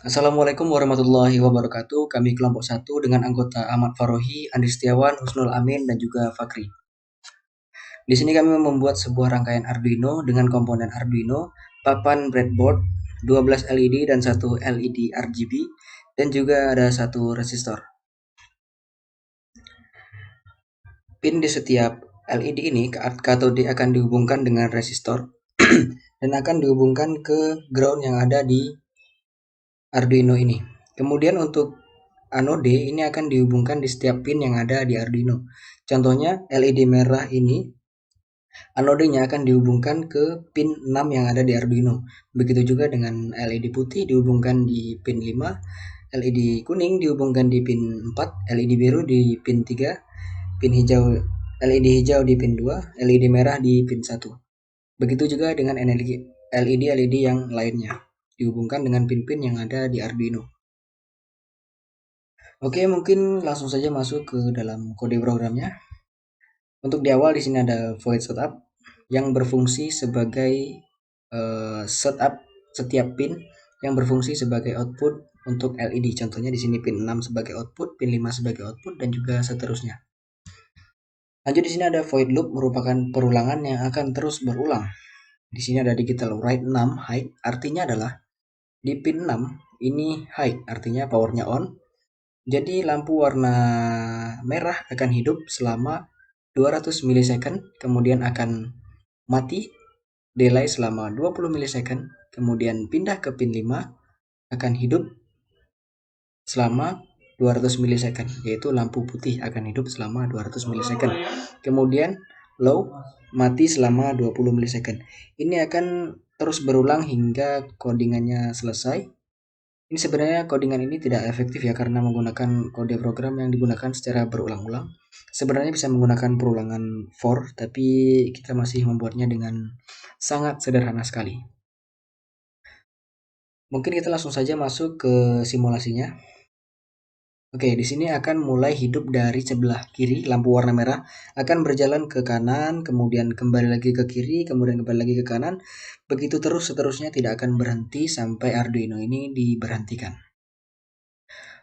Assalamualaikum warahmatullahi wabarakatuh. Kami kelompok 1 dengan anggota Ahmad Farohi, Andi Setiawan, Husnul Amin, dan juga Fakri. Di sini kami membuat sebuah rangkaian Arduino dengan komponen Arduino, papan breadboard, 12 LED dan 1 LED RGB, dan juga ada 1 resistor. Pin di setiap LED ini katode akan dihubungkan dengan resistor dan akan dihubungkan ke ground yang ada di Arduino ini. Kemudian untuk anode ini akan dihubungkan di setiap pin yang ada di Arduino. Contohnya LED merah ini anodenya akan dihubungkan ke pin 6 yang ada di Arduino. Begitu juga dengan LED putih dihubungkan di pin 5, LED kuning dihubungkan di pin 4, LED biru di pin 3, pin hijau LED di pin 2, LED merah di pin 1. Begitu juga dengan LED yang lainnya dihubungkan dengan pin-pin yang ada di Arduino. Oke, mungkin langsung saja masuk ke dalam kode programnya. Untuk di awal di sini ada void setup yang berfungsi sebagai setup setiap pin yang berfungsi sebagai output untuk LED. Contohnya di sini pin 6 sebagai output, pin 5 sebagai output, dan juga seterusnya. Lanjut di sini ada void loop merupakan perulangan yang akan terus berulang. Di sini ada digital write 6 high, artinya adalah di pin 6 ini high, artinya powernya on. Jadi lampu warna merah akan hidup selama 200 milisecond, kemudian akan mati, delay selama 20 milisecond, kemudian pindah ke pin 5, akan hidup selama 200 milisecond, yaitu lampu putih akan hidup selama 200 milisecond. Kemudian low, mati selama 20 milisecond. Ini akan terus berulang hingga codingannya selesai. Ini sebenarnya codingan ini tidak efektif ya karena menggunakan kode program yang digunakan secara berulang-ulang. Sebenarnya bisa menggunakan perulangan for, tapi kita masih membuatnya dengan sangat sederhana sekali. Mungkin kita langsung saja masuk ke simulasinya. Oke, di sini akan mulai hidup dari sebelah kiri, lampu warna merah akan berjalan ke kanan, kemudian kembali lagi ke kiri, kemudian kembali lagi ke kanan. Begitu terus seterusnya, tidak akan berhenti sampai Arduino ini diberhentikan.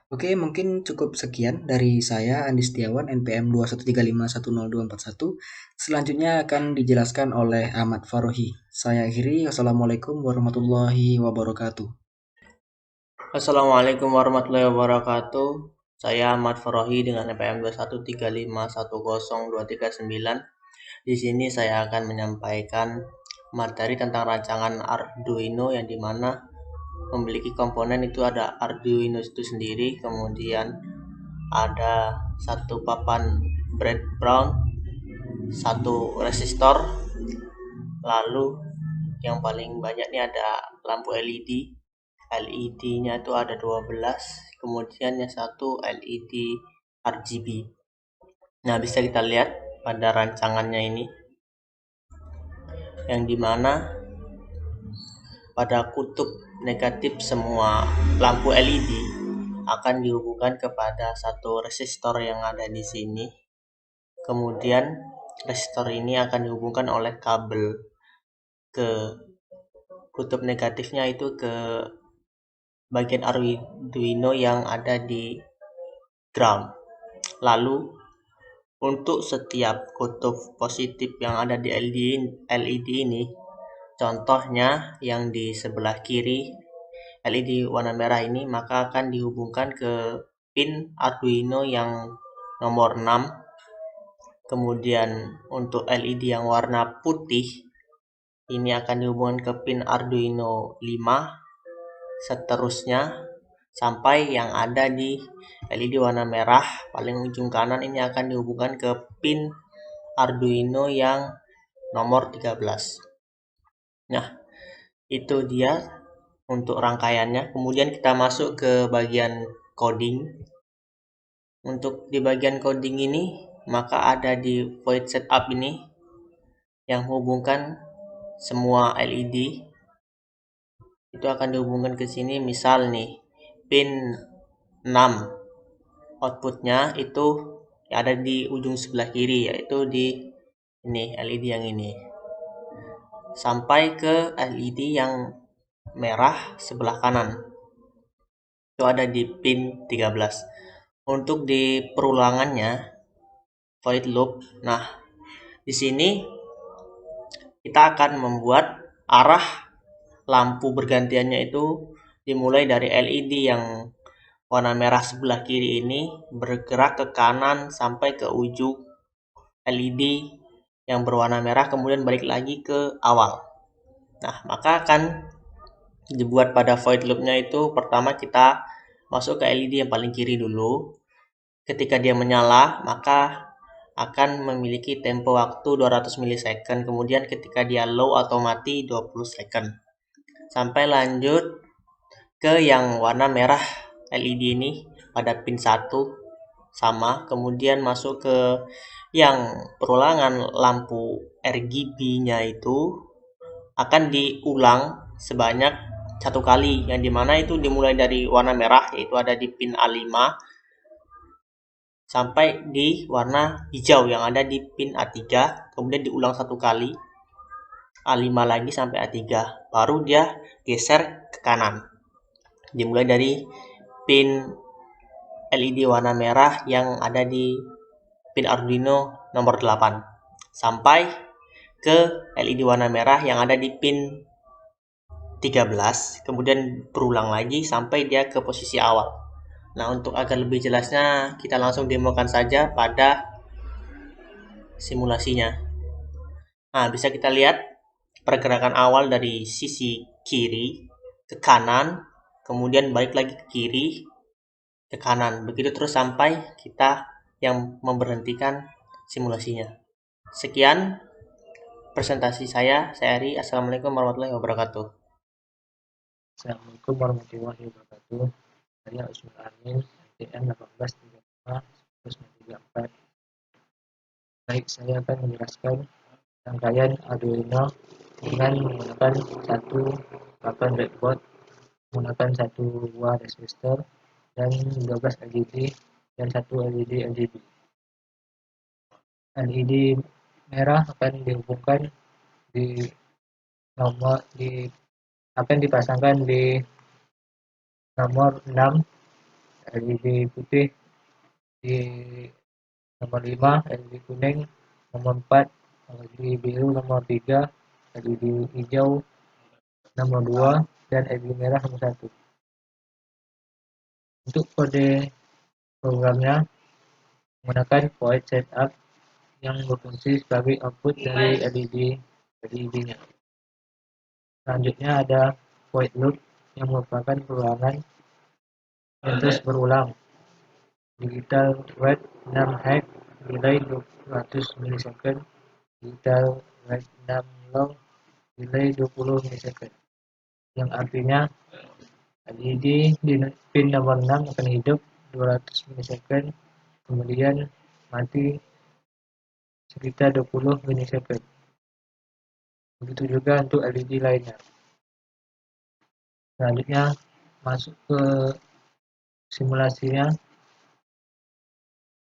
Oke, mungkin cukup sekian dari saya, Andi Setiawan, NPM 213510241. Selanjutnya akan dijelaskan oleh Ahmad Farohi. Saya akhiri, wassalamualaikum warahmatullahi wabarakatuh. Assalamualaikum warahmatullahi wabarakatuh. Saya Ahmad Farohi dengan NPM 213510239. Di sini saya akan menyampaikan materi tentang rancangan Arduino yang dimana memiliki komponen itu ada Arduino itu sendiri, kemudian ada satu papan breadboard, satu resistor, lalu yang paling banyak ini ada lampu LED. LED-nya itu ada 12, kemudian yang satu LED RGB. Nah, bisa kita lihat pada rancangannya ini, yang dimana pada kutub negatif semua lampu LED akan dihubungkan kepada satu resistor yang ada di sini. Kemudian resistor ini akan dihubungkan oleh kabel ke kutub negatifnya itu ke bagian Arduino yang ada di ground. Lalu untuk setiap kutub positif yang ada di LED ini, contohnya yang di sebelah kiri LED warna merah ini, maka akan dihubungkan ke pin Arduino yang nomor 6. Kemudian untuk LED yang warna putih ini akan dihubungkan ke pin Arduino 5, seterusnya sampai yang ada di LED warna merah paling ujung kanan ini akan dihubungkan ke pin Arduino yang nomor 13. Nah, itu dia untuk rangkaiannya. Kemudian kita masuk ke bagian coding. Untuk di bagian coding ini, maka ada di void setup ini yang menghubungkan semua LED. Itu akan dihubungkan ke sini, misal nih pin 6 outputnya itu ada di ujung sebelah kiri, yaitu di ini LED yang ini, sampai ke LED yang merah sebelah kanan. itu ada di pin 13. Untuk di perulangannya void loop, nah di sini kita akan membuat arah lampu bergantiannya itu dimulai dari LED yang warna merah sebelah kiri ini bergerak ke kanan sampai ke ujung LED yang berwarna merah, kemudian balik lagi ke awal. Nah, maka akan dibuat pada void loopnya itu pertama kita masuk ke LED yang paling kiri dulu. Ketika dia menyala, maka akan memiliki tempo waktu 200 milisecond. Kemudian ketika dia low atau mati 20 second. Sampai lanjut ke yang warna merah LED ini pada pin 1 sama. Kemudian masuk ke yang perulangan lampu RGB-nya itu akan diulang sebanyak satu kali, yang dimana itu dimulai dari warna merah yaitu ada di pin A5 sampai di warna hijau yang ada di pin A3, kemudian diulang satu kali A5 lagi sampai A3, baru dia geser ke kanan, dimulai dari pin LED warna merah yang ada di pin Arduino nomor 8 sampai ke LED warna merah yang ada di pin 13, kemudian berulang lagi sampai dia ke posisi awal. Nah, untuk agar lebih jelasnya kita langsung demokan saja pada simulasinya. Nah, bisa kita lihat pergerakan awal dari sisi kiri ke kanan, kemudian balik lagi ke kiri ke kanan. Begitu terus sampai kita yang memberhentikan simulasinya. Sekian presentasi saya Ari. Assalamualaikum warahmatullahi wabarakatuh. Assalamualaikum warahmatullahi wabarakatuh. Saya Usman Amin, STM 1835 Baik, saya akan menjelaskan rangkaian Arduino dengan menggunakan satu papan breadboard, menggunakan satu buah resistor dan 12 LED dan satu LED RGB. LED merah akan dihubungkan di nomor akan dipasangkan di nomor 6, LED putih di nomor 5, LED kuning nomor 4, LED biru nomor 3, LED hijau nomor 2, dan LED merah nomor 1. Untuk kode programnya menggunakan void setup yang berfungsi sebagai output dari LED-nya. Selanjutnya ada void loop yang merupakan perulangan yang terus berulang. Digital wait 6 hack delay 200 milisecond, digital wait 6 long delay 20 milisecond, yang artinya LED di pin nomor 6 akan hidup 200 milisecond, kemudian mati sekitar 20 milisecond. Begitu juga untuk LED lainnya. Selanjutnya masuk ke simulasinya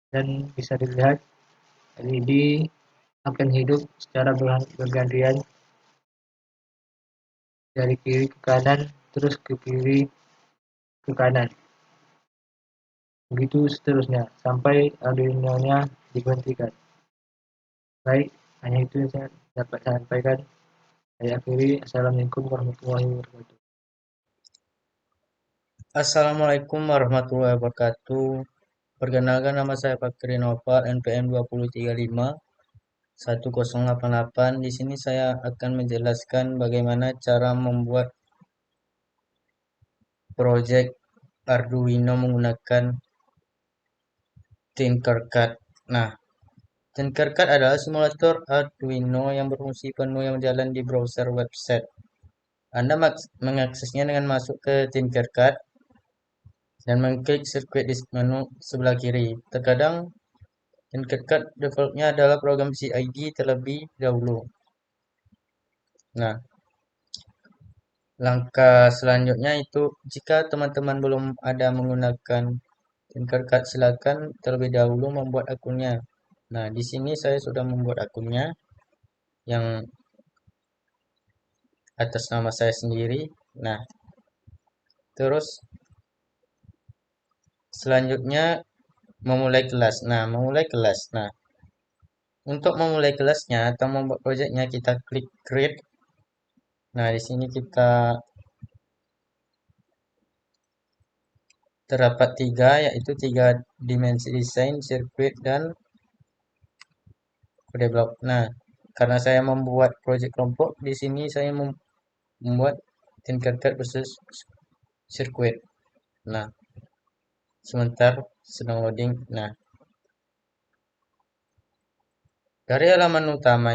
dan bisa dilihat LED akan hidup secara bergantian dari kiri ke kanan terus ke kiri ke kanan, begitu seterusnya sampai Arduino-nya diberhentikan. Baik, hanya itu yang saya dapat sampaikan. Saya akhiri. Assalamualaikum warahmatullahi wabarakatuh. Assalamualaikum warahmatullahi wabarakatuh. Perkenalkan, nama saya Fakri Noval, NPM 2035 1088. Di sini saya akan menjelaskan bagaimana cara membuat project Arduino menggunakan Tinkercad. Nah, Tinkercad adalah simulator Arduino yang berfungsi penuh yang berjalan di browser website. Anda mengaksesnya dengan masuk ke Tinkercad dan mengklik sirkuit di menu sebelah kiri. Terkadang Tinkercad defaultnya adalah program CID terlebih dahulu. Nah, langkah selanjutnya itu jika teman-teman belum ada menggunakan Tinkercad, silakan terlebih dahulu membuat akunnya. Nah, di sini saya sudah membuat akunnya yang atas nama saya sendiri. Nah, terus selanjutnya memulai kelas. Nah, memulai kelas. Nah, untuk memulai kelasnya atau membuat projectnya kita klik create. Nah, di sini kita terdapat tiga, yaitu tiga dimensi desain, sirkuit, dan kode blok. Nah, karena saya membuat project kelompok, di sini saya membuat Tinkercad versus sirkuit. Nah, sebentar sedang loading. Nah, dari halaman utama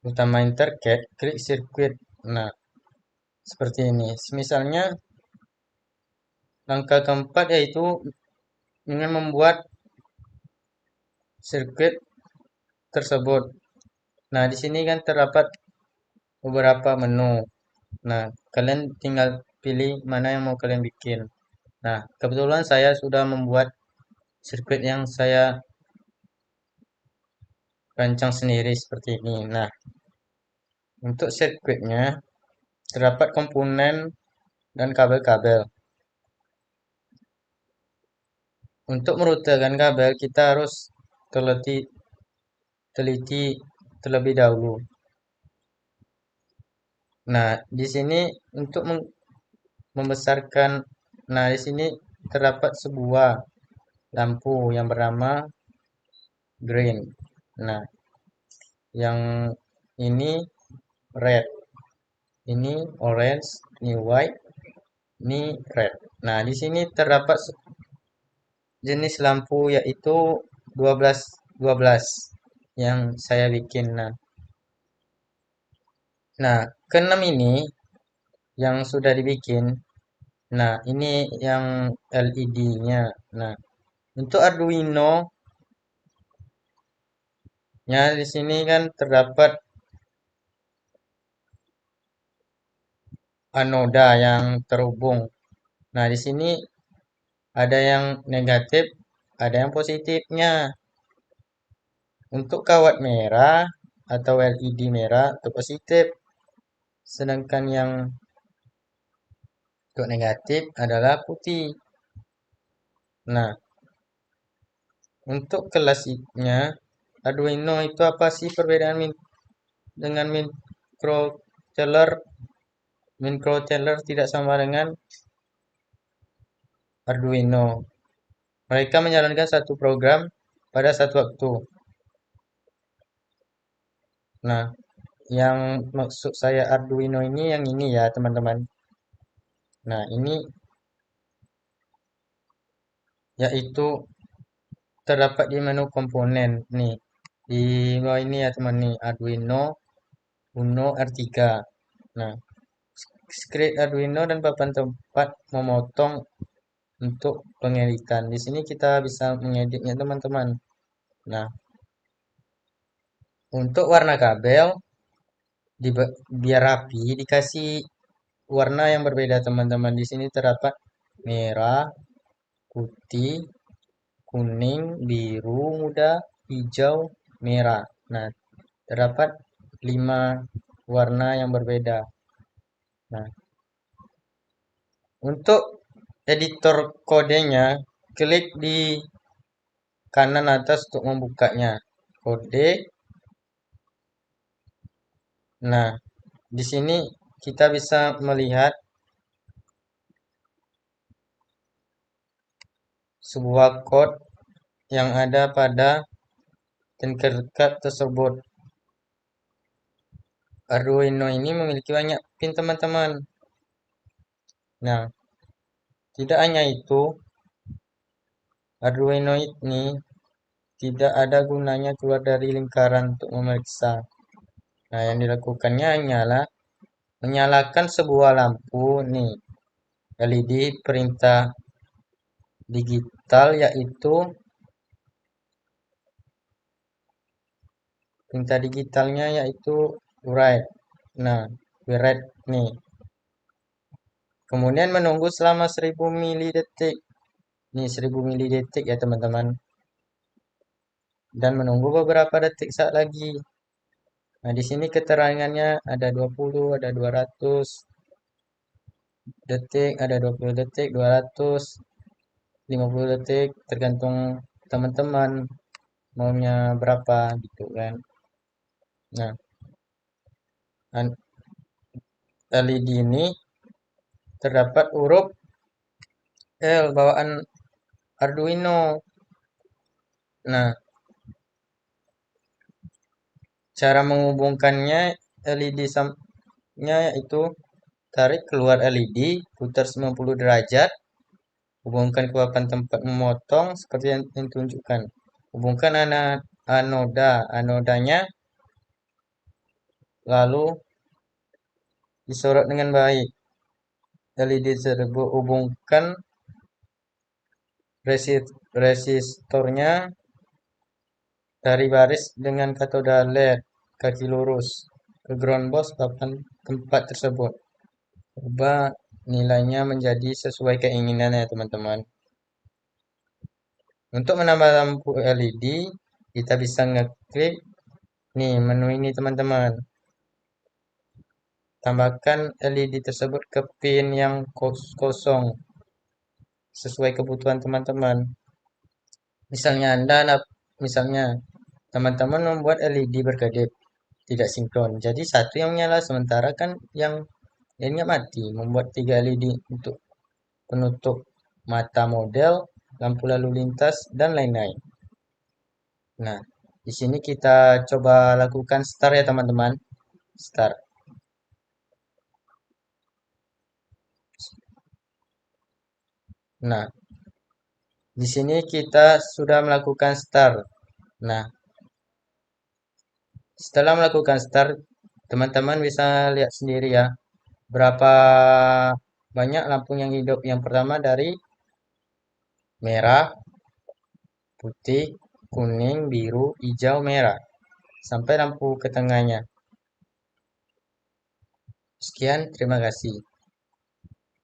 Tinkercad, klik sirkuit. Nah, seperti ini. Misalnya langkah keempat yaitu dengan membuat sirkuit tersebut. Nah, di sini kan terdapat beberapa menu. Nah, kalian tinggal pilih mana yang mau kalian bikin. Nah, kebetulan saya sudah membuat sirkuit yang saya rancang sendiri seperti ini. Nah, untuk sirkuitnya terdapat komponen dan kabel-kabel. Untuk merutekan kabel kita harus teliti terlebih dahulu. Nah, di sini untuk membesarkan, nah di sini terdapat sebuah lampu yang bernama green. Nah, yang ini red, ini orange, ini white, ini red. Nah, di sini terdapat jenis lampu yaitu 12 yang saya bikin. Nah, keenam ini yang sudah dibikin. Nah, ini yang LED-nya. Nah, untuk Arduino-nya di sini kan terdapat anoda yang terhubung. Nah, di sini ada yang negatif, ada yang positifnya. Untuk kawat merah atau LED merah itu positif. Sedangkan yang untuk negatif adalah putih. Nah, untuk kelasnya Arduino itu apa sih perbedaan dengan microcontroller? Microcontroller tidak sama dengan Arduino. Mereka menjalankan satu program pada satu waktu. Nah, yang maksud saya Arduino ini yang ini ya, teman-teman. Nah, ini yaitu terdapat di menu komponen nih. Di bawah ini ya, teman nih, Arduino Uno R3. Nah, script Arduino dan papan tempat memotong untuk pengeditan. Di sini kita bisa mengeditnya, teman-teman. Nah, untuk warna kabel biar rapi dikasih warna yang berbeda, teman-teman. Di sini terdapat merah, putih, kuning, biru muda, hijau, merah. Nah, terdapat 5 warna yang berbeda. Nah, untuk editor kodenya, klik di kanan atas untuk membukanya. Kode. Nah, di sini kita bisa melihat sebuah code yang ada pada Tinkercad tersebut. Arduino ini memiliki banyak pin, teman-teman. Nah, tidak hanya itu, Arduino ini tidak ada gunanya keluar dari lingkaran untuk memeriksa. Nah, yang dilakukannya hanyalah menyalakan sebuah lampu nih, LED perintah digital, yaitu perintah digitalnya yaitu write. Nah, write nih. Kemudian menunggu selama 1000 mili detik. Nih 1000 mili detik ya, teman-teman. Dan menunggu beberapa detik saat lagi. Nah, di sini keterangannya ada 20, ada 200 detik, ada 20 detik, 200. 50 detik tergantung teman-teman maunya berapa gitu kan. Nah, LED ini terdapat huruf L bawaan Arduino. Nah, cara menghubungkannya LED-nya yaitu tarik keluar LED, putar 90 derajat, hubungkan ke papan tempat memotong seperti yang ditunjukkan. Hubungkan anodanya, lalu disorot dengan baik. LED tersebut hubungkan resistornya dari baris dengan katoda LED kaki lurus ke ground box papan tempat tersebut. Ubah nilainya menjadi sesuai keinginannya teman-teman. Untuk menambah lampu LED, kita bisa ngeklik nih menu ini teman-teman. Tambahkan LED tersebut ke pin yang kosong sesuai kebutuhan teman-teman. Misalnya teman-teman membuat LED berkedip tidak sinkron. Jadi satu yang menyala sementara kan yang lainnya mati. Membuat 3 LED untuk penutup mata model, lampu lalu lintas dan lain-lain. Nah, di sini kita coba lakukan start ya teman-teman. Start. Nah, di sini kita sudah melakukan start. Nah, setelah melakukan start, teman-teman bisa lihat sendiri ya, berapa banyak lampu yang hidup. Yang pertama dari merah, putih, kuning, biru, hijau, merah, sampai lampu ke tengahnya. Sekian, terima kasih.